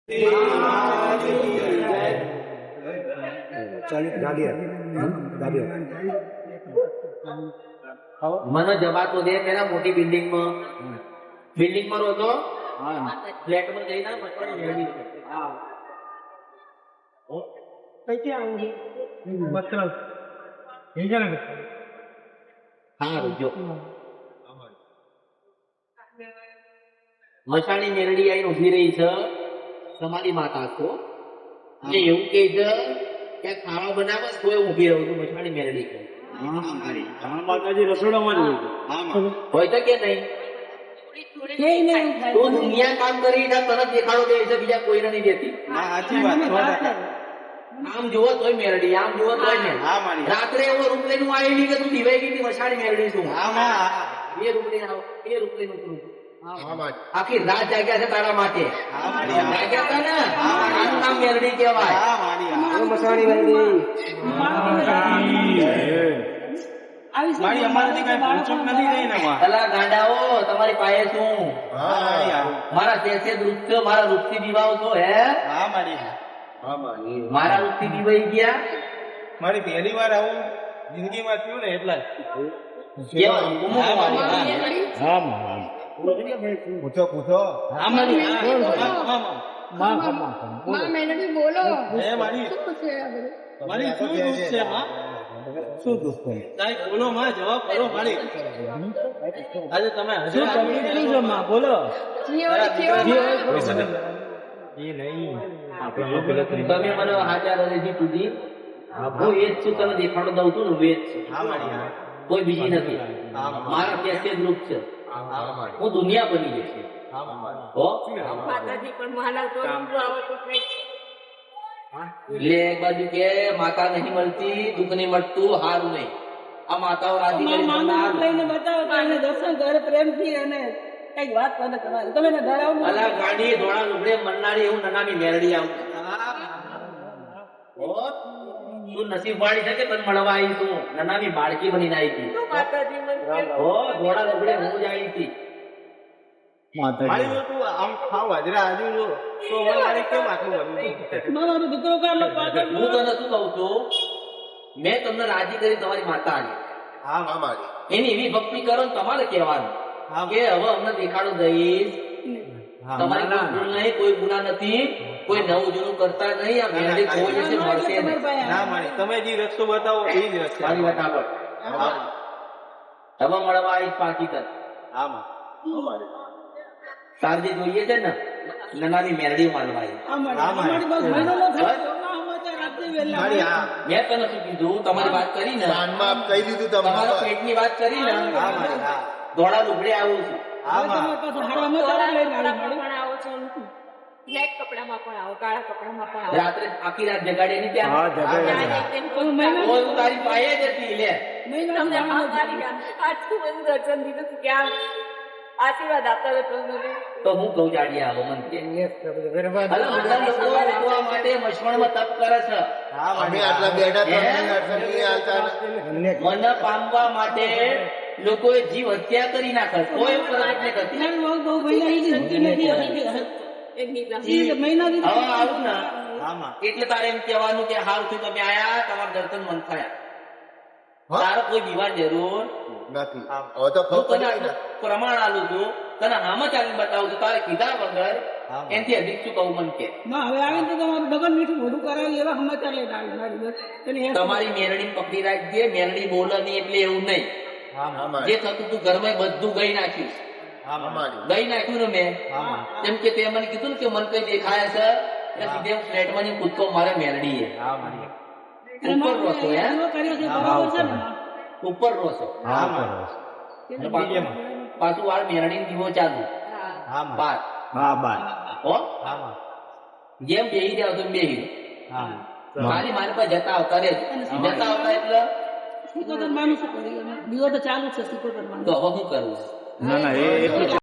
મને જવાતો દે પેલા મોટી બિલ્ડિંગ માં રહો તો ફ્લેટ માં જઈને મસાણી મેરડી આવીને ઉભી રહી છે. તમારી માતા છો એવું કે છે કે ખાવા બનાવે તો ઉભી રહું છું. મસાણી મેરડી કહે હોય તો કે નહીં તું દુનિયા કામ કરી તરત દેખાડો દે છે, બીજા કોઈને નહીં દેતી. આમ જુઓ તોય મેરડી, આમ જુઓ તોય ને. રાત્રે એવો રૂપ લઈને આવેલી કે તું દિવાઈ ગઈ મસાણી મેરડી છું. એ રૂપ લઈને આવો, એ રૂપ લઈને ઉતરું. આખી રાત જાગ્યા છે તારા માટે. જાગ્યા હતા ને, આનું નામ મેરડી કહેવાય. મસાણી મેરડી તમારી પાસે શું? મારા દેશે રૂપ છો, મારા રૂપ થી દીવાઓ છો. હે મારા રૂપ થી દીવાઈ ગયા. મારી પહેલી વાર આવું જિંદગીમાં થયું ને એટલા પૂછો પૂછો બોલો માં જવાબ કરો. મારી આજે તમે બોલો તમે મને હાજર સુધી હું એ જ છું. તને દેખાડો દઉં છું ને, વેદ છે કોઈ બીજી નથી. મારા કેસે જ રૂપ છે. હું દુનિયા બની ગઈ છું. એટલે એક બાજુ કે માતા નહીં મળતી, દુઃખ નહીં મળતું, હારું નહીં. આ માતાઓ રાજી કરીને બતાવો દર્શન કરે પ્રેમથી અને કઈક વાત કરે તમારી. તમે અલા ગાડી ધોળા લુગડે મનનારી એવું નનામી મેરડી આવું. તું નસીબ વાળી છે કે તને મળવા આવી તું. નનામી બાળકી બનીને આવી હતી. ધોળા લુગડે હું જ આવી હતી. હું તને શું કઉ છું, મેં તમને રાજી કરી તમારી માતા આવી. એની એવી ભક્તિ કરો ને તમારે કહેવાનું કે હવે અમને દેખાડો દઈશ. તમારી કોઈ ભૂલ નહીં, કોઈ ગુના નથી, કોઈ નવું જૂનું કરતા નહીં. આ મેરડી કોઈ જશે મળશે નહીં. તમે જે રસ્તો બતાવો એ જ રસ્તો. મારી વાત આગળ તમે મળવા આવી પાકી કર. સારજી જોઈએ છે ને નનાની મેરડી માનવા મેં તને શું કીધું? તમારી વાત કરી ને, કહી દીધું તમારા પેટની વાત કરી ને. ધોળા લુગડે આવું છું. રાત્રે આખી રાત જગાડે ની ત્યાં તારી પાસે જ હતી. લે આશીર્વાદ આપતા તો હું કઉ જાડીએ આવો મન કે માટે મસવણમાં તપ કરે છે. મન પામવા માટે લોકોએ જીવ હત્યા કરી નાખે. કોઈ પ્રગટ નથી. આવું ને એટલે તારે એમ કેવાનું કે હાલ છું તમે આયા, તમારા દર્શન મન થયા. તારો કોઈ બીમાર જરૂર નથી. હું તને પ્રમાણ આલું છું, તને આમ જ આવીને બતાવું છું. તારે કીધા વગર એનાથી અધિક શું કહું મન કે હવે આવે તો તમારું બગન મીઠું મોઢું કરાવી એવા સમાચાર લઈને તમારી મેરડી પકડી રાખજે. મેરડી બોલે નહીં એટલે એવું નહીં. જે થતું તું ઘરમાં બધું ગઈ નાખ્યું. ગઈ નાખ્યું ને મેં. જેમ કે તે મને કીધું ને કે મન કઈ દેખાય છે એટલે સીધે ફ્લેટમાં ની કૂદકો મારે મેરડી ઉપર રોસો. ઉપર રોસો પાછું વાળ મેરડી દીવો ચાલુ. જેમ બેહી જાવ તો બેહી મારી મારી પાસે જતા આવતા રે. જતા આવતા એટલે દીવો તો ચાલુ છે. તો હવે શું કરવું?